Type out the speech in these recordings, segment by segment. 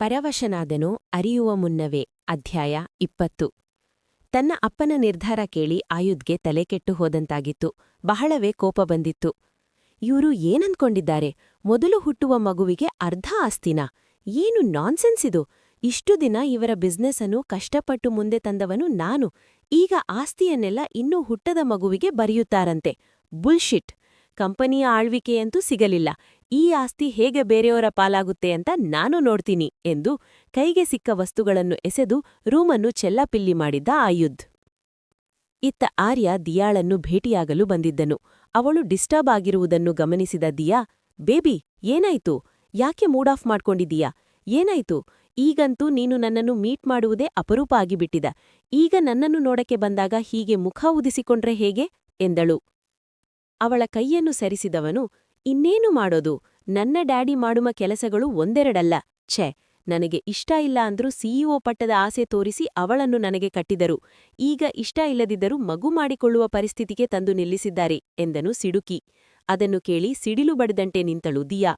ಪರವಶನಾದನು ಅರಿಯುವ ಮುನ್ನವೇ ಅಧ್ಯಾಯ 20 ತನ್ನ ಅಪ್ಪನ ನಿರ್ಧಾರ ಕೇಳಿ ಆಯುಧ್ಗೆ ತಲೆಕೆಟ್ಟು ಹೋದಂತಾಗಿತ್ತು. ಬಹಳವೇ ಕೋಪ ಬಂದಿತ್ತು. ಇವರು ಏನಂದ್ಕೊಂಡಿದ್ದಾರೆ? ಮೊದಲು ಹುಟ್ಟುವ ಮಗುವಿಗೆ ಅರ್ಧ ಆಸ್ತಿನಾ? ಏನು ನಾನ್ಸೆನ್ಸ್ ಇದು! ಇಷ್ಟು ದಿನ ಇವರ ಬಿಸ್ನೆಸ್ ಅನ್ನು ಕಷ್ಟಪಟ್ಟು ಮುಂದೆ ತಂದವನು ನಾನು. ಈಗ ಆಸ್ತಿಯನ್ನೆಲ್ಲ ಇನ್ನೂ ಹುಟ್ಟದ ಮಗುವಿಗೆ ಬರೆಯುತ್ತಾರಂತೆ. ಬುಲ್ಶಿಟ್! ಕಂಪನಿಯ ಆಳ್ವಿಕೆಯಂತೂ ಸಿಗಲಿಲ್ಲ. ಈ ಆಸ್ತಿ ಹೇಗೆ ಬೇರೆಯವರ ಪಾಲಾಗುತ್ತೆ ಅಂತ ನಾನು ನೋಡ್ತೀನಿ ಎಂದು ಕೈಗೆ ಸಿಕ್ಕ ವಸ್ತುಗಳನ್ನು ಎಸೆದು ರೂಮನ್ನು ಚೆಲ್ಲಾಪಿಲ್ಲಿ ಮಾಡಿದ್ದ ಆಯುಧ್. ಇತ್ತ ಆರ್ಯ ದಿಯಾಳನ್ನು ಭೇಟಿಯಾಗಲು ಬಂದಿದ್ದನು. ಅವಳು ಡಿಸ್ಟರ್ಬ್ ಆಗಿರುವುದನ್ನು ಗಮನಿಸಿದ ದಿಯಾ, ಬೇಬಿ ಏನಾಯ್ತು? ಯಾಕೆ ಮೂಡ್ ಆಫ್ ಮಾಡ್ಕೊಂಡಿದೀಯಾ? ಏನಾಯ್ತು? ಈಗಂತೂ ನೀನು ನನ್ನನ್ನು ಮೀಟ್ ಮಾಡುವುದೇ ಅಪರೂಪ ಆಗಿಬಿಟ್ಟಿದ. ಈಗ ನನ್ನನ್ನು ನೋಡಕ್ಕೆ ಬಂದಾಗ ಹೀಗೆ ಮುಖ ಉದಿಸಿಕೊಂಡ್ರೆ ಹೇಗೆ ಎಂದಳು. ಅವಳ ಕೈಯನ್ನು ಸರಿಸಿದವನು, ಇನ್ನೇನು ಮಾಡೋದು? ನನ್ನ ಡ್ಯಾಡಿ ಮಾಡುವ ಕೆಲಸಗಳು ಒಂದೆರಡಲ್ಲ. ಛೆ, ನನಗೆ ಇಷ್ಟ ಇಲ್ಲ ಅಂದ್ರೂ ಸಿಇಒ ಪಟ್ಟದ ಆಸೆ ತೋರಿಸಿ ಅವಳನ್ನು ನನಗೆ ಕಟ್ಟಿದರು. ಈಗ ಇಷ್ಟ ಇಲ್ಲದಿದ್ದರೂ ಮಗು ಮಾಡಿಕೊಳ್ಳುವ ಪರಿಸ್ಥಿತಿಗೆ ತಂದು ನಿಲ್ಲಿಸಿದ್ದಾರೆ ಎಂದನು ಸಿಡುಕಿ. ಅದನ್ನು ಕೇಳಿ ಸಿಡಿಲು ಬಡಿದಂತೆ ನಿಂತಳು ದಿಯಾ.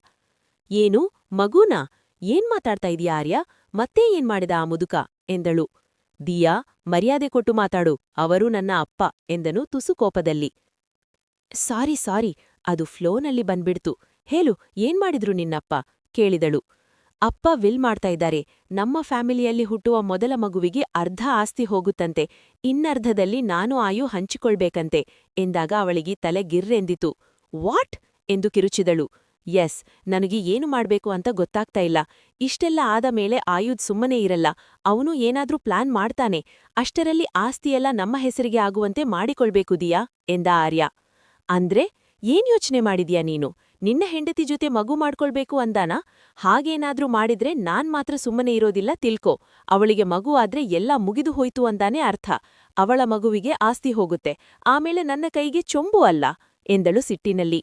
ಏನು, ಮಗೂನಾ? ಏನ್ ಮಾತಾಡ್ತಾ ಇದೀಯಾ ಆರ್ಯ? ಮತ್ತೆ ಏನ್ ಮಾಡಿದ ಆ ಮುದುಕ ಎಂದಳು. ದಿಯಾ, ಮರ್ಯಾದೆ ಕೊಟ್ಟು ಮಾತಾಡು, ಅವರು ನನ್ನ ಅಪ್ಪ ಎಂದನು ತುಸು ಕೋಪದಲ್ಲಿ. ಸಾರಿ, ಅದು ಫ್ಲೋನಲ್ಲಿ ಬಂದ್ಬಿಡ್ತು. ಹೇಳು, ಏನ್ ಮಾಡಿದ್ರು ನಿನ್ನಪ್ಪ ಕೇಳಿದಳು. ಅಪ್ಪ ವಿಲ್ ಮಾಡ್ತಾ ಇದ್ದಾರೆ. ನಮ್ಮ ಫ್ಯಾಮಿಲಿಯಲ್ಲಿ ಹುಟ್ಟುವ ಮೊದಲ ಮಗುವಿಗೆ ಅರ್ಧ ಆಸ್ತಿ ಹೋಗುತ್ತಂತೆ, ಇನ್ನರ್ಧದಲ್ಲಿ ನಾನು ಆಯು ಹಂಚಿಕೊಳ್ಬೇಕಂತೆ ಎಂದಾಗ ಅವಳಿಗೆ ತಲೆ ಗಿರ್ರೆಂದಿತು. ವಾಟ್ ಎಂದು ಕಿರುಚಿದಳು. ಎಸ್, ನನಗೆ ಏನು ಮಾಡ್ಬೇಕು ಅಂತ ಗೊತ್ತಾಗ್ತಾ ಇಲ್ಲ. ಇಷ್ಟೆಲ್ಲ ಆದ ಮೇಲೆ ಆಯುಧ್ ಸುಮ್ಮನೆ ಇರಲ್ಲ. ಅವನು ಏನಾದ್ರೂ ಪ್ಲಾನ್ ಮಾಡ್ತಾನೆ. ಅಷ್ಟರಲ್ಲಿ ಆಸ್ತಿಯೆಲ್ಲ ನಮ್ಮ ಹೆಸರಿಗೆ ಆಗುವಂತೆ ಮಾಡಿಕೊಳ್ಬೇಕು ದಿಯಾ ಎಂದ ಆರ್ಯ. ಅಂದ್ರೆ ಏನ್ ಯೋಚನೆ ಮಾಡಿದ್ಯಾ ನೀನು? ನಿನ್ನ ಹೆಂಡತಿ ಜೊತೆ ಮಗು ಮಾಡ್ಕೊಳ್ಬೇಕು ಅಂದಾನಾ? ಹಾಗೇನಾದ್ರೂ ಮಾಡಿದ್ರೆ ನಾನ್ ಮಾತ್ರ ಸುಮ್ಮನೆ ಇರೋದಿಲ್ಲ ತಿಳ್ಕೊ. ಅವಳಿಗೆ ಮಗು ಆದ್ರೆ ಎಲ್ಲ ಮುಗಿದು ಹೋಯ್ತು ಅಂತಾನೆ ಅರ್ಥ. ಅವಳ ಮಗುವಿಗೆ ಆಸ್ತಿ ಹೋಗುತ್ತೆ, ಆಮೇಲೆ ನನ್ನ ಕೈಗೆ ಚೊಂಬು ಅಲ್ಲ ಎಂದಳು ಸಿಟ್ಟಿನಲ್ಲಿ.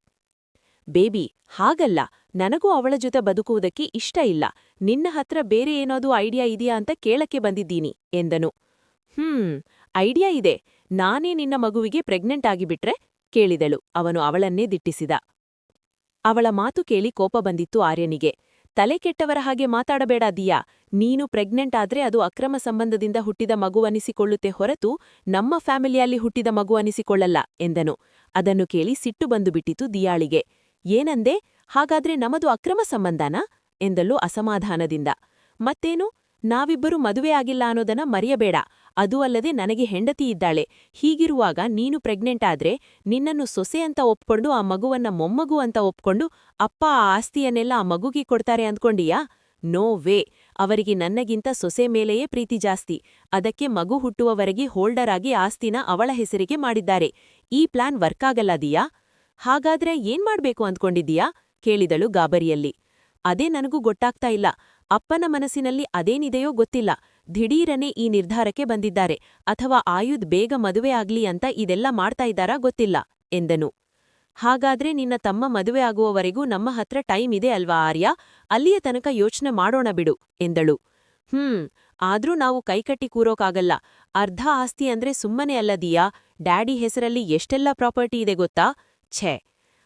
ಬೇಬಿ, ಹಾಗಲ್ಲ. ನನಗೂ ಅವಳ ಜೊತೆ ಬದುಕುವುದಕ್ಕೆ ಇಷ್ಟ ಇಲ್ಲ. ನಿನ್ನ ಹತ್ರ ಬೇರೆ ಏನಾದ್ರೂ ಐಡಿಯಾ ಇದೆಯಾ ಅಂತ ಕೇಳಕ್ಕೆ ಬಂದಿದ್ದೀನಿ ಎಂದನು. ಐಡಿಯಾ ಇದೆ. ನಾನೇ ನಿನ್ನ ಮಗುವಿಗೆ ಪ್ರೆಗ್ನೆಂಟ್ ಆಗಿಬಿಟ್ರೆ ಕೇಳಿದಳು. ಅವನು ಅವಳನ್ನೇ ದಿಟ್ಟಿಸಿದ. ಅವಳ ಮಾತು ಕೇಳಿ ಕೋಪ ಬಂದಿತ್ತು ಆರ್ಯನಿಗೆ. ತಲೆ ಕೆಟ್ಟವರ ಹಾಗೆ ಮಾತಾಡಬೇಡ ದಿಯಾ. ನೀನು ಪ್ರೆಗ್ನೆಂಟ್ ಆದ್ರೆ ಅದು ಅಕ್ರಮ ಸಂಬಂಧದಿಂದ ಹುಟ್ಟಿದ ಮಗುವನಿಸಿಕೊಳ್ಳುತ್ತೆ ಹೊರತು ನಮ್ಮ ಫ್ಯಾಮಿಲಿಯಲ್ಲಿ ಹುಟ್ಟಿದ ಮಗು ಅನಿಸಿಕೊಳ್ಳಲ್ಲ ಎಂದನು. ಅದನ್ನು ಕೇಳಿ ಸಿಟ್ಟು ಬಂದುಬಿಟ್ಟಿತು ದಿಯಾಳಿಗೆ. ಏನಂದೆ? ಹಾಗಾದ್ರೆ ನಮದು ಅಕ್ರಮ ಸಂಬಂಧನಾ ಎಂದಳು ಅಸಮಾಧಾನದಿಂದ. ಮತ್ತೇನು? ನಾವಿಬ್ಬರು ಮದುವೆ ಆಗಿಲ್ಲ ಅನ್ನೋದನ್ನ ಮರೆಯಬೇಡ. ಅದೂ ಅಲ್ಲದೆ ನನಗೆ ಹೆಂಡತಿ ಇದ್ದಾಳೆ. ಹೀಗಿರುವಾಗ ನೀನು ಪ್ರೆಗ್ನೆಂಟ್ ಆದ್ರೆ ನಿನ್ನನ್ನು ಸೊಸೆ ಅಂತ ಒಪ್ಕೊಂಡು ಆ ಮಗುವನ್ನ ಮೊಮ್ಮಗು ಅಂತ ಒಪ್ಕೊಂಡು ಅಪ್ಪ ಆ ಆಸ್ತಿಯನ್ನೆಲ್ಲ ಆ ಮಗುಗೆ ಕೊಡ್ತಾರೆ ಅಂದ್ಕೊಂಡಿಯಾ? No way. ಅವರಿಗೆ ನನ್ನಗಿಂತ ಸೊಸೆ ಮೇಲೆಯೇ ಪ್ರೀತಿ ಜಾಸ್ತಿ. ಅದಕ್ಕೆ ಮಗು ಹುಟ್ಟುವವರೆಗೆ ಹೋಲ್ಡರ್ ಆಗಿ ಆಸ್ತಿನ ಅವಳ ಹೆಸರಿಗೆ ಮಾಡಿದ್ದಾರೆ. ಈ ಪ್ಲಾನ್ ವರ್ಕಾಗಲ್ಲ ದಿಯಾ. ಹಾಗಾದ್ರೆ ಏನ್ ಮಾಡ್ಬೇಕು ಅಂದ್ಕೊಂಡಿದ್ದೀಯಾ ಕೇಳಿದಳು ಗಾಬರಿಯಲ್ಲಿ. ಅದೇ ನನಗೂ ಗೊತ್ತಾಗ್ತಾ ಇಲ್ಲ. ಅಪ್ಪನ ಮನಸ್ಸಿನಲ್ಲಿ ಅದೇನಿದೆಯೋ ಗೊತ್ತಿಲ್ಲ. ದಿಢೀರನೆ ಈ ನಿರ್ಧಾರಕ್ಕೆ ಬಂದಿದ್ದಾರೆ, ಅಥವಾ ಆಯುಧ್ ಬೇಗ ಮದುವೆ ಆಗ್ಲಿ ಅಂತ ಇದೆಲ್ಲ ಮಾಡ್ತಾ ಇದ್ದಾರಾ ಗೊತ್ತಿಲ್ಲ ಎಂದನು. ಹಾಗಾದ್ರೆ ನಿನ್ನ ತಮ್ಮ ಮದುವೆ ಆಗುವವರೆಗೂ ನಮ್ಮ ಹತ್ರ ಟೈಮ್ ಇದೆ ಅಲ್ವಾ ಆರ್ಯ? ಅಲ್ಲಿಯ ತನಕ ಯೋಚನೆ ಮಾಡೋಣ ಬಿಡು ಎಂದಳು. ಆದ್ರೂ ನಾವು ಕೈಕಟ್ಟಿ ಕೂರೋಕಾಗಲ್ಲ. ಅರ್ಧ ಆಸ್ತಿ ಅಂದ್ರೆ ಸುಮ್ಮನೆ ಅಲ್ಲ ದಿಯಾ. ಡ್ಯಾಡಿ ಹೆಸರಲ್ಲಿ ಎಷ್ಟೆಲ್ಲ ಪ್ರಾಪರ್ಟಿ ಇದೆ ಗೊತ್ತಾ? ಛೇ,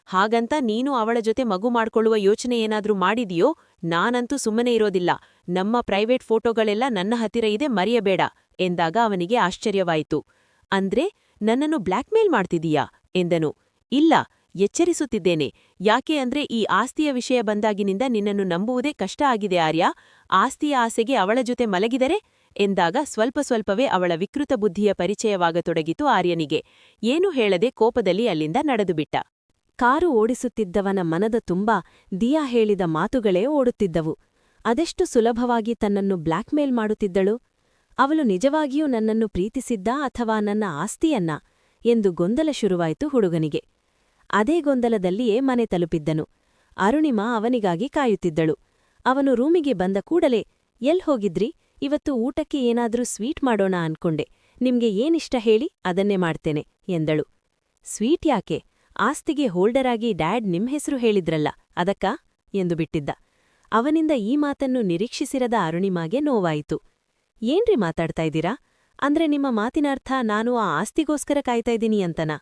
ಹಾಗಂತ ನೀನು ಅವಳ ಜೊತೆ ಮಗು ಮಾಡ್ಕೊಳ್ಳುವ ಯೋಚನೆ ಏನಾದ್ರೂ ಮಾಡಿದೀಯೋ? ನಾನಂತೂ ಸುಮ್ಮನೆ ಇರೋದಿಲ್ಲ. ನಮ್ಮ ಪ್ರೈವೇಟ್ ಫೋಟೋಗಳೆಲ್ಲ ನನ್ನ ಹತ್ತಿರ ಇದೆ, ಮರೆಯಬೇಡ ಎಂದಾಗ ಅವನಿಗೆ ಆಶ್ಚರ್ಯವಾಯಿತು. ಅಂದ್ರೆ ನನ್ನನ್ನು ಬ್ಲ್ಯಾಕ್ಮೇಲ್ ಮಾಡ್ತಿದೀಯಾ ಎಂದನು. ಇಲ್ಲ, ಎಚ್ಚರಿಸುತ್ತಿದ್ದೇನೆ. ಯಾಕೆ ಅಂದ್ರೆ ಈ ಆಸ್ತಿಯ ವಿಷಯ ಬಂದಾಗಿನಿಂದ ನಿನ್ನನ್ನು ನಂಬುವುದೇ ಕಷ್ಟ ಆಗಿದೆ ಆರ್ಯ. ಆಸ್ತಿಯ ಆಸೆಗೆ ಅವಳ ಜೊತೆ ಮಲಗಿದರೆ ಎಂದಾಗ ಸ್ವಲ್ಪವೇ ಅವಳ ವಿಕೃತ ಬುದ್ಧಿಯ ಪರಿಚಯವಾಗತೊಡಗಿತು ಆರ್ಯನಿಗೆ. ಏನೂ ಹೇಳದೆ ಕೋಪದಲ್ಲಿ ಅಲ್ಲಿಂದ ನಡೆದುಬಿಟ್ಟ. ಕಾರು ಓಡಿಸುತ್ತಿದ್ದವನ ಮನದ ತುಂಬ ದಿಯಾ ಹೇಳಿದ ಮಾತುಗಳೇ ಓಡುತ್ತಿದ್ದವು. ಅದೆಷ್ಟು ಸುಲಭವಾಗಿ ತನ್ನನ್ನು ಬ್ಲ್ಯಾಕ್ಮೇಲ್ ಮಾಡುತ್ತಿದ್ದಳು? ಅವಳು ನಿಜವಾಗಿಯೂ ನನ್ನನ್ನು ಪ್ರೀತಿಸಿದ್ದಾ ಅಥವಾ ನನ್ನ ಆಸ್ತಿಯನ್ನ ಎಂದು ಗೊಂದಲ ಶುರುವಾಯಿತು ಹುಡುಗನಿಗೆ. ಅದೇ ಗೊಂದಲದಲ್ಲಿಯೇ ಮನೆ ತಲುಪಿದ್ದನು. ಅರುಣಿಮಾ ಅವನಿಗಾಗಿ ಕಾಯುತ್ತಿದ್ದಳು. ಅವನು ರೂಮಿಗೆ ಬಂದ ಕೂಡಲೇ, ಎಲ್ ಹೋಗಿದ್ರಿ? ಇವತ್ತು ಊಟಕ್ಕೆ ಏನಾದ್ರೂ ಸ್ವೀಟ್ ಮಾಡೋಣ ಅನ್ಕೊಂಡೆ. ನಿಮ್ಗೆ ಏನಿಷ್ಟ ಹೇಳಿ, ಅದನ್ನೇ ಮಾಡ್ತೇನೆ ಎಂದಳು. ಸ್ವೀಟ್ ಯಾಕೆ? ಆಸ್ತಿಗೆ ಹೋಲ್ಡರಾಗಿ ಡ್ಯಾಡ್ ನಿಮ್ ಹೆಸರು ಹೇಳಿದ್ರಲ್ಲ, ಅದಕ್ಕಾ ಎಂದು ಬಿಟ್ಟಿದ್ದ. ಅವನಿಂದ ಈ ಮಾತನ್ನು ನಿರೀಕ್ಷಿಸಿರದ ಅರುಣಿಮಾಗೆ ನೋವಾಯಿತು. ಏನ್ರಿ ಮಾತಾಡ್ತಾ ಇದ್ದೀರಾ? ಅಂದ್ರೆ ನಿಮ್ಮ ಮಾತಿನರ್ಥ ನಾನು ಆ ಆಸ್ತಿಗೋಸ್ಕರ ಕಾಯ್ತಾ ಇದ್ದೀನಿ ಅಂತನಾ?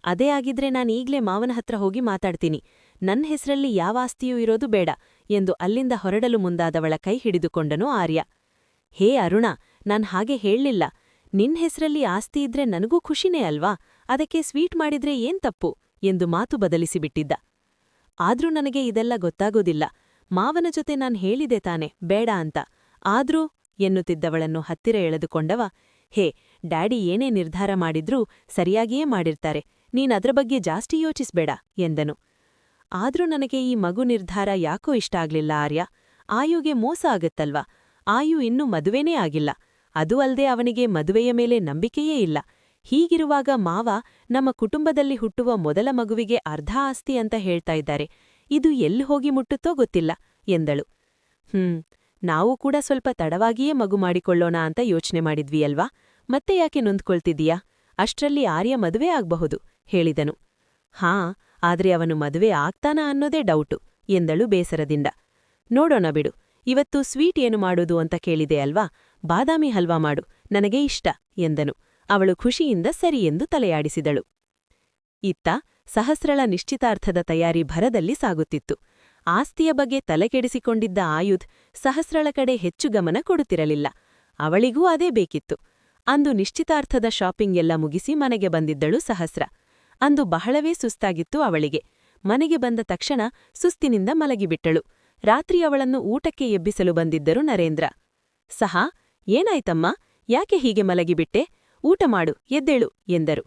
ಅದೇ ಆಗಿದ್ರೆ ನಾನೀಗ್ಲೇ ಮಾವನ ಹತ್ರ ಹೋಗಿ ಮಾತಾಡ್ತೀನಿ. ನನ್ ಹೆಸರಲ್ಲಿ ಯಾವ ಆಸ್ತಿಯೂ ಇರೋದು ಬೇಡ ಎಂದು ಅಲ್ಲಿಂದ ಹೊರಡಲು ಮುಂದಾದವಳ ಕೈ ಹಿಡಿದುಕೊಂಡನು ಆರ್ಯ. ಹೇ ಅರುಣ, ನಾನ್ ಹಾಗೆ ಹೇಳಲಿಲ್ಲ. ನಿನ್ ಹೆಸರಲ್ಲಿ ಆಸ್ತಿ ಇದ್ರೆ ನನಗೂ ಖುಷಿನೇ ಅಲ್ವಾ, ಅದಕ್ಕೆ ಸ್ವೀಟ್ ಮಾಡಿದ್ರೆ ಏನ್ ತಪ್ಪು ಎಂದು ಮಾತು ಬದಲಿಸಿಬಿಟ್ಟಿದ್ದ. ಆದ್ರೂ ನನಗೆ ಇದೆಲ್ಲ ಗೊತ್ತಾಗೋದಿಲ್ಲ. ಮಾವನ ಜೊತೆ ನಾನ್ ಹೇಳಿದೆ ತಾನೆ ಬೇಡ ಅಂತ. ಆದ್ರೂ ಎನ್ನುತ್ತಿದ್ದವಳನ್ನು ಹತ್ತಿರ ಎಳೆದುಕೊಂಡವ, ಹೇ, ಡ್ಯಾಡಿ ಏನೇ ನಿರ್ಧಾರ ಮಾಡಿದ್ರೂ ಸರಿಯಾಗಿಯೇ ಮಾಡಿರ್ತಾರೆ, ನೀನದ್ರ ಬಗ್ಗೆ ಜಾಸ್ತಿ ಯೋಚಿಸ್ಬೇಡ ಎಂದನು. ಆದ್ರೂ ನನಗೆ ಈ ಮಗು ನಿರ್ಧಾರ ಯಾಕೋ ಇಷ್ಟ ಆಗ್ಲಿಲ್ಲ ಆರ್ಯ. ಆಯುಗೆ ಮೋಸ ಆಗತ್ತಲ್ವಾ. ಆಯು ಇನ್ನೂ ಮದುವೆನೇ ಆಗಿಲ್ಲ. ಅದೂ ಅಲ್ದೇ ಅವನಿಗೆ ಮದುವೆಯ ಮೇಲೆ ನಂಬಿಕೆಯೇ ಇಲ್ಲ. ಹೀಗಿರುವಾಗ ಮಾವ ನಮ್ಮ ಕುಟುಂಬದಲ್ಲಿ ಹುಟ್ಟುವ ಮೊದಲ ಮಗುವಿಗೆ ಅರ್ಧ ಆಸ್ತಿ ಅಂತ ಹೇಳ್ತಾ ಇದ್ದಾರೆ. ಇದು ಎಲ್ಲಿ ಹೋಗಿ ಮುಟ್ಟುತ್ತೋ ಗೊತ್ತಿಲ್ಲ ಎಂದಳು. ನಾವು ಕೂಡ ಸ್ವಲ್ಪ ತಡವಾಗಿಯೇ ಮಗು ಮಾಡಿಕೊಳ್ಳೋಣ ಅಂತ ಯೋಚನೆ ಮಾಡಿದ್ವಿ ಅಲ್ವಾ, ಮತ್ತೆ ಯಾಕೆ ನೊಂದ್ಕೊಳ್ತಿದೀಯಾ? ಅಷ್ಟ್ರಲ್ಲಿ ಆರ್ಯ ಮದುವೆ ಆಗ್ಬಹುದು ಹೇಳಿದನು. ಹಾಂ, ಆದ್ರೆ ಅವನು ಮದುವೆ ಆಗ್ತಾನಾ ಅನ್ನೋದೇ ಡೌಟು ಎಂದಳು ಬೇಸರದಿಂದ. ನೋಡೋಣ ಬಿಡು. ಇವತ್ತು ಸ್ವೀಟ್ ಏನು ಮಾಡೋದು ಅಂತ ಕೇಳಿದೆ ಅಲ್ವಾ, ಬಾದಾಮಿ ಹಲ್ವಾ ಮಾಡು, ನನಗೆ ಇಷ್ಟ ಎಂದನು. ಅವಳು ಖುಷಿಯಿಂದ ಸರಿ ಎಂದು ತಲೆಯಾಡಿಸಿದಳು. ಇತ್ತ ಸಹಸ್ರಳ ನಿಶ್ಚಿತಾರ್ಥದ ತಯಾರಿ ಭರದಲ್ಲಿ ಸಾಗುತ್ತಿತ್ತು. ಆಸ್ತಿಯ ಬಗ್ಗೆ ತಲೆಕೆಡಿಸಿಕೊಂಡಿದ್ದ ಆಯುಧ್ ಸಹಸ್ರಳ ಕಡೆ ಹೆಚ್ಚು ಗಮನ ಕೊಡುತ್ತಿರಲಿಲ್ಲ. ಅವಳಿಗೂ ಅದೇ ಬೇಕಿತ್ತು. ಅಂದು ನಿಶ್ಚಿತಾರ್ಥದ ಶಾಪಿಂಗ್ ಎಲ್ಲ ಮುಗಿಸಿ ಮನೆಗೆ ಬಂದಿದ್ದಳು ಸಹಸ್ರ. ಅಂದು ಬಹಳವೇ ಸುಸ್ತಾಗಿತ್ತು ಅವಳಿಗೆ. ಮನೆಗೆ ಬಂದ ತಕ್ಷಣ ಸುಸ್ತಿನಿಂದ ಮಲಗಿಬಿಟ್ಟಳು. ರಾತ್ರಿ ಅವಳನ್ನು ಊಟಕ್ಕೆ ಎಬ್ಬಿಸಲು ಬಂದಿದ್ದರು ನರೇಂದ್ರ. ಸಹಾ, ಏನಾಯ್ತಮ್ಮ, ಯಾಕೆ ಹೀಗೆ ಮಲಗಿಬಿಟ್ಟೆ? ಊಟ ಮಾಡು, ಎದ್ದೇಳು ಎಂದರು.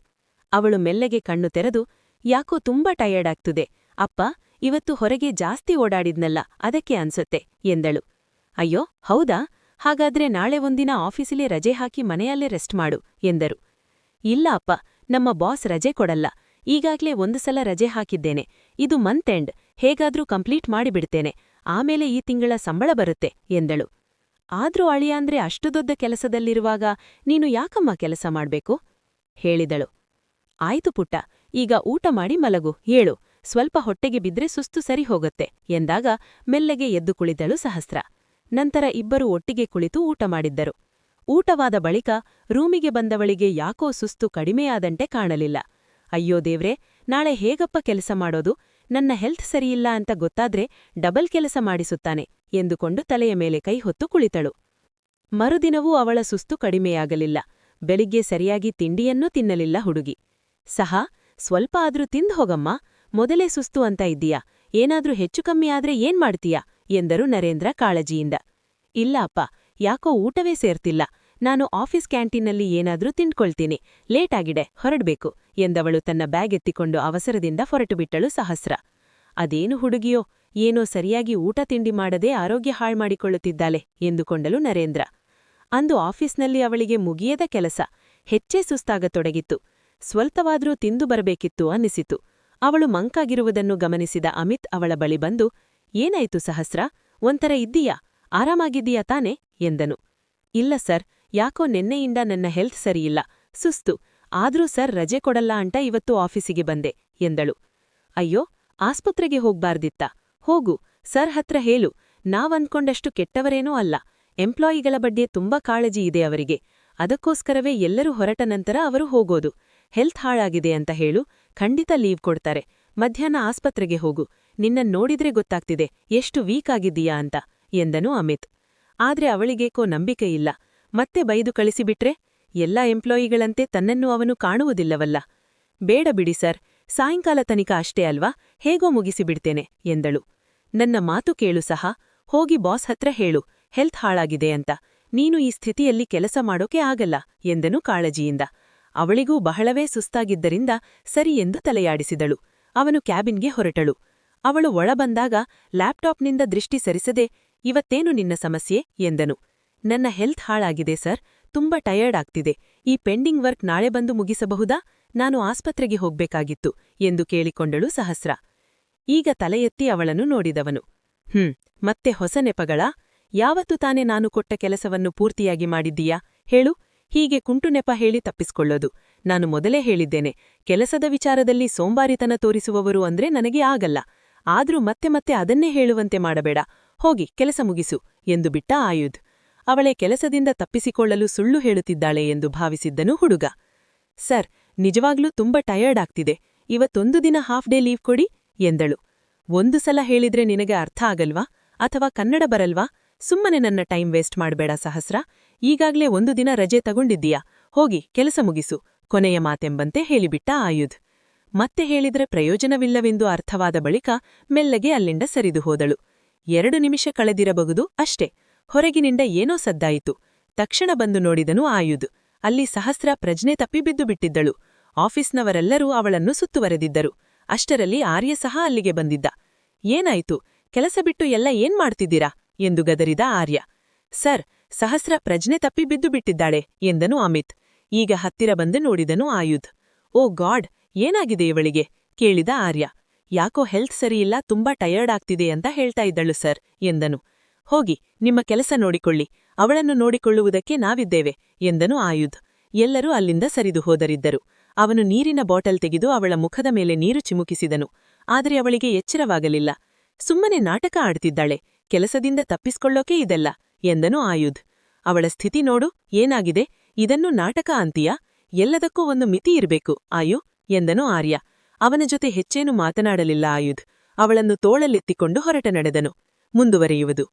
ಅವಳು ಮೆಲ್ಲೆಗೆ ಕಣ್ಣು ತೆರೆದು, ಯಾಕೋ ತುಂಬಾ ಟಯರ್ಡ್ ಆಗ್ತದೆ ಅಪ್ಪ, ಇವತ್ತು ಹೊರಗೆ ಜಾಸ್ತಿ ಓಡಾಡಿದ್ನಲ್ಲ, ಅದಕ್ಕೆ ಅನ್ಸುತ್ತೆ ಎಂದಳು. ಅಯ್ಯೋ ಹೌದಾ, ಹಾಗಾದ್ರೆ ನಾಳೆ ಒಂದಿನ ಆಫೀಸಿಲಿ ರಜೆ ಹಾಕಿ ಮನೆಯಲ್ಲೇ ರೆಸ್ಟ್ ಮಾಡು ಎಂದರು. ಇಲ್ಲ ಅಪ್ಪ, ನಮ್ಮ ಬಾಸ್ ರಜೆ ಕೊಡಲ್ಲ. ಈಗಾಗ್ಲೇ 1 ಸಲ ರಜೆ ಹಾಕಿದ್ದೇನೆ. ಇದು ಮಂತ್ ಎಂಡ್, ಹೇಗಾದ್ರೂ ಕಂಪ್ಲೀಟ್ ಮಾಡಿಬಿಡ್ತೇನೆ. ಆಮೇಲೆ ಈ ತಿಂಗಳ ಸಂಬಳ ಬರುತ್ತೆ ಎಂದಳು. ಆದ್ರೂ ಅಳಿಯಾಂದ್ರೆ ಅಷ್ಟು ದೊಡ್ಡ ಕೆಲಸದಲ್ಲಿರುವಾಗ ನೀನು ಯಾಕಮ್ಮ ಕೆಲಸ ಮಾಡ್ಬೇಕು ಹೇಳಿದಳು. ಆಯ್ತು ಪುಟ್ಟ, ಈಗ ಊಟ ಮಾಡಿ ಮಲಗು, ಏಳು, ಸ್ವಲ್ಪ ಹೊಟ್ಟೆಗೆ ಬಿದ್ರೆ ಸುಸ್ತು ಸರಿ ಹೋಗುತ್ತೆ ಎಂದಾಗ ಮೆಲ್ಲಗೆ ಎದ್ದು ಕುಳಿತಳು ಸಹಸ್ರ. ನಂತರ ಇಬ್ಬರು ಒಟ್ಟಿಗೆ ಕುಳಿತು ಊಟ ಮಾಡಿದ್ದರು. ಊಟವಾದ ಬಳಿಕ ರೂಮಿಗೆ ಬಂದವಳಿಗೆ ಯಾಕೋ ಸುಸ್ತು ಕಡಿಮೆಯಾದಂತೆ ಕಾಣಲಿಲ್ಲ. ಅಯ್ಯೋ ದೇವ್ರೇ, ನಾಳೆ ಹೇಗಪ್ಪ ಕೆಲಸ ಮಾಡೋದು? ನನ್ನ ಹೆಲ್ತ್ ಸರಿಯಿಲ್ಲ ಅಂತ ಗೊತ್ತಾದ್ರೆ ಡಬಲ್ ಕೆಲಸ ಮಾಡಿಸುತ್ತಾನೆ ಎಂದುಕೊಂಡು ತಲೆಯ ಮೇಲೆ ಕೈ ಹೊತ್ತು ಕುಳಿತಳು. ಮರುದಿನವೂ ಅವಳ ಸುಸ್ತು ಕಡಿಮೆಯಾಗಲಿಲ್ಲ. ಬೆಳಿಗ್ಗೆ ಸರಿಯಾಗಿ ತಿಂಡಿಯನ್ನೂ ತಿನ್ನಲಿಲ್ಲ ಹುಡುಗಿ. ಸಹಾ, ಸ್ವಲ್ಪ ಆದ್ರೂ ತಿಂದ್ ಹೋಗಮ್ಮ, ಮೊದಲೇ ಸುಸ್ತು ಅಂತ ಇದ್ದೀಯಾ, ಏನಾದ್ರೂ ಹೆಚ್ಚು ಕಮ್ಮಿ ಆದ್ರೆ ಏನ್ ಮಾಡ್ತೀಯಾ ಎಂದರು ನರೇಂದ್ರ ಕಾಳಜಿಯಿಂದ. ಇಲ್ಲ ಅಪ್ಪ, ಯಾಕೋ ಊಟವೇ ಸೇರ್ತಿಲ್ಲ. ನಾನು ಆಫೀಸ್ ಕ್ಯಾಂಟೀನಲ್ಲಿ ಏನಾದ್ರೂ ತಿಂಡ್ಕೊಳ್ತೀನಿ, ಲೇಟ್ ಆಗಿದೆ, ಹೊರಡ್ಬೇಕು ಎಂದವಳು ತನ್ನ ಬ್ಯಾಗ್ ಎತ್ತಿಕೊಂಡು ಅವಸರದಿಂದ ಹೊರಟುಬಿಟ್ಟಳು ಸಹಸ್ರ. ಅದೇನು ಹುಡುಗಿಯೋ, ಏನೋ ಸರಿಯಾಗಿ ಊಟ ತಿಂಡಿ ಮಾಡದೆ ಆರೋಗ್ಯ ಹಾಳ್ಮಾಡಿಕೊಳ್ಳುತ್ತಿದ್ದಾಳೆ ಎಂದುಕೊಂಡಳು ನರೇಂದ್ರ. ಅಂದು ಆಫೀಸ್ನಲ್ಲಿ ಅವಳಿಗೆ ಮುಗಿಯದ ಕೆಲಸ, ಹೆಚ್ಚೇ ಸುಸ್ತಾಗತೊಡಗಿತ್ತು. ಸ್ವಲ್ಪವಾದ್ರೂ ತಿಂದು ಬರಬೇಕಿತ್ತು ಅನ್ನಿಸಿತು. ಅವಳು ಮಂಕಾಗಿರುವುದನ್ನು ಗಮನಿಸಿದ ಅಮಿತ್ ಅವಳ ಬಳಿ ಬಂದು, ಏನಾಯ್ತು ಸಹಸ್ರ, ಒಂಥರ ಇದ್ದೀಯಾ, ಆರಾಮಾಗಿದ್ದೀಯಾ ತಾನೆ ಎಂದನು. ಇಲ್ಲ ಸರ್, ಯಾಕೋ ನೆನ್ನೆಯಿಂದ ನನ್ನ ಹೆಲ್ತ್ ಸರಿಯಿಲ್ಲ, ಸುಸ್ತು. ಆದ್ರೂ ಸರ್ ರಜೆ ಕೊಡಲ್ಲ ಅಂತ ಇವತ್ತು ಆಫೀಸಿಗೆ ಬಂದೆ ಎಂದಳು. ಅಯ್ಯೋ, ಆಸ್ಪತ್ರೆಗೆ ಹೋಗ್ಬಾರ್ದಿತ್ತಾ? ಹೋಗು, ಸರ್ ಹತ್ರ ಹೇಳು. ನಾವನ್ಕೊಂಡಷ್ಟು ಕೆಟ್ಟವರೇನೂ ಅಲ್ಲ. ಎಂಪ್ಲಾಯಿಗಳ ಬಗ್ಗೆ ತುಂಬಾ ಕಾಳಜಿ ಇದೆ ಅವರಿಗೆ. ಅದಕ್ಕೋಸ್ಕರವೇ ಎಲ್ಲರೂ ಹೊರಟ ನಂತರ ಅವರು ಹೋಗೋದು. ಹೆಲ್ತ್ ಹಾಳಾಗಿದೆ ಅಂತ ಹೇಳು, ಖಂಡಿತ ಲೀವ್ ಕೊಡ್ತಾರೆ. ಮಧ್ಯಾಹ್ನ ಆಸ್ಪತ್ರೆಗೆ ಹೋಗು, ನಿನ್ನನ್ ನೋಡಿದ್ರೆ ಗೊತ್ತಾಗ್ತಿದೆ ಎಷ್ಟು ವೀಕ್ ಆಗಿದ್ದೀಯಾ ಅಂತ ಎಂದನು ಅಮಿತ್. ಆದ್ರೆ ಅವಳಿಗೇಕೋ ನಂಬಿಕೆ ಇಲ್ಲ. ಮತ್ತೆ ಬೈದು ಕಳಿಸಿಬಿಟ್ರೆ? ಎಲ್ಲ ಎಂಪ್ಲಾಯಿಗಳಂತೆ ತನ್ನನ್ನು ಅವನು ಕಾಣುವುದಿಲ್ಲವಲ್ಲ. ಬೇಡ ಬಿಡಿ ಸರ್, ಸಾಯಂಕಾಲ ತನಿಕ ಅಷ್ಟೇ ಅಲ್ವಾ, ಹೇಗೋ ಮುಗಿಸಿಬಿಡ್ತೇನೆ ಎಂದಳು. ನನ್ನ ಮಾತು ಕೇಳು ಸಹ, ಹೋಗಿ ಬಾಸ್ ಹತ್ರ ಹೇಳು ಹೆಲ್ತ್ ಹಾಳಾಗಿದೆ ಅಂತ. ನೀನು ಈ ಸ್ಥಿತಿಯಲ್ಲಿ ಕೆಲಸ ಮಾಡೋಕೆ ಆಗಲ್ಲ ಎಂದನು ಕಾಳಜಿಯಿಂದ. ಅವಳಿಗೂ ಬಹಳವೇ ಸುಸ್ತಾಗಿದ್ದರಿಂದ ಸರಿ ಎಂದು ತಲೆಯಾಡಿಸಿದಳು. ಅವನು ಕ್ಯಾಬಿನ್ಗೆ ಹೊರಟಳು. ಅವಳು ಒಳ ಬಂದಾಗ ಲ್ಯಾಪ್ಟಾಪ್ನಿಂದ ದೃಷ್ಟಿ ಸರಿಸದೆ, ಇವತ್ತೇನು ನಿನ್ನ ಸಮಸ್ಯೆ ಎಂದನು. ನನ್ನ ಹೆಲ್ತ್ ಹಾಳಾಗಿದೆ ಸರ್, ತುಂಬಾ ಟಯರ್ಡ್ ಆಗ್ತಿದೆ. ಈ ಪೆಂಡಿಂಗ್ ವರ್ಕ್ ನಾಳೆ ಬಂದು ಮುಗಿಸಬಹುದಾ? ನಾನು ಆಸ್ಪತ್ರೆಗೆ ಹೋಗ್ಬೇಕಾಗಿತ್ತು ಎಂದು ಕೇಳಿಕೊಂಡಳು ಸಹಸ್ರ. ಈಗ ತಲೆ ಎತ್ತಿ ಅವಳನ್ನು ನೋಡಿದವನು. ಮತ್ತೆ ಹೊಸ ನೆಪಗಳಾ? ಯಾವತ್ತು ತಾನೇ ನಾನು ಕೊಟ್ಟ ಕೆಲಸವನ್ನು ಪೂರ್ತಿಯಾಗಿ ಮಾಡಿದ್ದೀಯಾ ಹೇಳು? ಹೀಗೆ ಕುಂಟು ನೆಪ ಹೇಳಿ ತಪ್ಪಿಸ್ಕೊಳ್ಳೋದು. ನಾನು ಮೊದಲೇ ಹೇಳಿದ್ದೇನೆ, ಕೆಲಸದ ವಿಚಾರದಲ್ಲಿ ಸೋಂಬಾರಿತನ ತೋರಿಸುವವರು ಅಂದ್ರೆ ನನಗೆ ಆಗಲ್ಲ. ಆದ್ರೂ ಮತ್ತೆ ಮತ್ತೆ ಅದನ್ನೇ ಹೇಳುವಂತೆ ಮಾಡಬೇಡ. ಹೋಗಿ ಕೆಲಸ ಮುಗಿಸು ಎಂದು ಬಿಟ್ಟ ಆಯುಧ್. ಅವಳೆ ಕೆಲಸದಿಂದ ತಪ್ಪಿಸಿಕೊಳ್ಳಲು ಸುಳ್ಳು ಹೇಳುತ್ತಿದ್ದಾಳೆ ಎಂದು ಭಾವಿಸಿದ್ದನು ಹುಡುಗ. ಸರ್, ನಿಜವಾಗ್ಲೂ ತುಂಬಾ ಟಯರ್ಡ್ ಆಗ್ತಿದೆ. ಇವತ್ತೊಂದು ದಿನ ಹಾಫ್ ಡೇ ಲೀವ್ ಕೊಡಿ ಎಂದಳು. ಒಂದು ಸಲ ಹೇಳಿದ್ರೆ ನಿನಗೆ ಅರ್ಥ ಆಗಲ್ವಾ ಅಥವಾ ಕನ್ನಡ ಬರಲ್ವಾ? ಸುಮ್ಮನೆ ನನ್ನ ಟೈಮ್ ವೇಸ್ಟ್ ಮಾಡ್ಬೇಡ ಸಹಸ್ರ. ಈಗಾಗ್ಲೇ 1 ದಿನ ರಜೆ ತಗೊಂಡಿದ್ದೀಯಾ? ಹೋಗಿ ಕೆಲಸ ಮುಗಿಸು, ಕೊನೆಯ ಮಾತೆಂಬಂತೆ ಹೇಳಿಬಿಟ್ಟ ಆಯುಧ್. ಮತ್ತೆ ಹೇಳಿದ್ರೆ ಪ್ರಯೋಜನವಿಲ್ಲವೆಂದು ಅರ್ಥವಾದ ಬಳಿಕ ಮೆಲ್ಲಗೆ ಅಲ್ಲಿಂದ ಸರಿದು ಹೋದಳು. 2 ನಿಮಿಷ ಕಳೆದಿರಬಹುದು ಅಷ್ಟೇ. ಹೊರಗಿನಿಂದ ಏನೋ ಸದ್ದಾಯಿತು. ತಕ್ಷಣ ಬಂದು ನೋಡಿದನು ಆಯುಧ್. ಅಲ್ಲಿ ಸಹಸ್ರ ಪ್ರಜ್ಞೆ ತಪ್ಪಿ ಬಿದ್ದು ಬಿಟ್ಟಿದ್ದಳು. ಆಫೀಸ್ನವರೆಲ್ಲರೂ ಅವಳನ್ನು ಸುತ್ತುವರೆದಿದ್ದರು. ಅಷ್ಟರಲ್ಲಿ ಆರ್ಯ ಸಹ ಅಲ್ಲಿಗೆ ಬಂದಿದ್ದ. ಏನಾಯ್ತು? ಕೆಲಸ ಬಿಟ್ಟು ಎಲ್ಲ ಏನ್ ಮಾಡ್ತಿದ್ದೀರಾ ಎಂದು ಗದರಿದ ಆರ್ಯ. ಸರ್, ಸಹಸ್ರ ಪ್ರಜ್ಞೆ ತಪ್ಪಿ ಬಿದ್ದು ಬಿಟ್ಟಿದ್ದಾಳೆ ಎಂದನು ಅಮಿತ್. ಈಗ ಹತ್ತಿರ ಬಂದು ನೋಡಿದನು ಆಯುಧ್. ಓ ಗಾಡ್, ಏನಾಗಿದೆ ಇವಳಿಗೆ ಕೇಳಿದ ಆರ್ಯ. ಯಾಕೋ ಹೆಲ್ತ್ ಸರಿಯಿಲ್ಲ, ತುಂಬಾ ಟಯರ್ಡ್ ಆಗ್ತಿದೆ ಅಂತ ಹೇಳ್ತಾ ಇದ್ದಳು ಸರ್ ಎಂದನು. ಹೋಗಿ ನಿಮ್ಮ ಕೆಲಸ ನೋಡಿಕೊಳ್ಳಿ, ಅವಳನ್ನು ನೋಡಿಕೊಳ್ಳುವುದಕ್ಕೆ ನಾವಿದ್ದೇವೆ ಎಂದನು ಆಯುಧ್. ಎಲ್ಲರೂ ಅಲ್ಲಿಂದ ಸರಿದು ಹೋದರಿದ್ದರು. ಅವನು ನೀರಿನ ಬಾಟಲ್ ತೆಗೆದು ಅವಳ ಮುಖದ ಮೇಲೆ ನೀರು ಚಿಮುಕಿಸಿದನು. ಆದರೆ ಅವಳಿಗೆ ಎಚ್ಚರವಾಗಲಿಲ್ಲ. ಸುಮ್ಮನೆ ನಾಟಕ ಆಡ್ತಿದ್ದಾಳೆ, ಕೆಲಸದಿಂದ ತಪ್ಪಿಸ್ಕೊಳ್ಳೋಕೆ ಇದೆಲ್ಲ ಎಂದನು ಆಯುಧ್. ಅವಳ ಸ್ಥಿತಿ ನೋಡು, ಏನಾಗಿದೆ? ಇದನ್ನು ನಾಟಕ ಅಂತೀಯಾ? ಎಲ್ಲದಕ್ಕೂ ಒಂದು ಮಿತಿ ಇರಬೇಕು ಆಯು ಎಂದನು ಆರ್ಯ. ಅವನ ಜೊತೆ ಹೆಚ್ಚೇನು ಮಾತನಾಡಲಿಲ್ಲ ಆಯುಧ್. ಅವಳನ್ನು ತೋಳಲೆತ್ತಿಕೊಂಡು ಹೊರಟ ನಡೆದನು. ಮುಂದುವರಿಯುವುದು.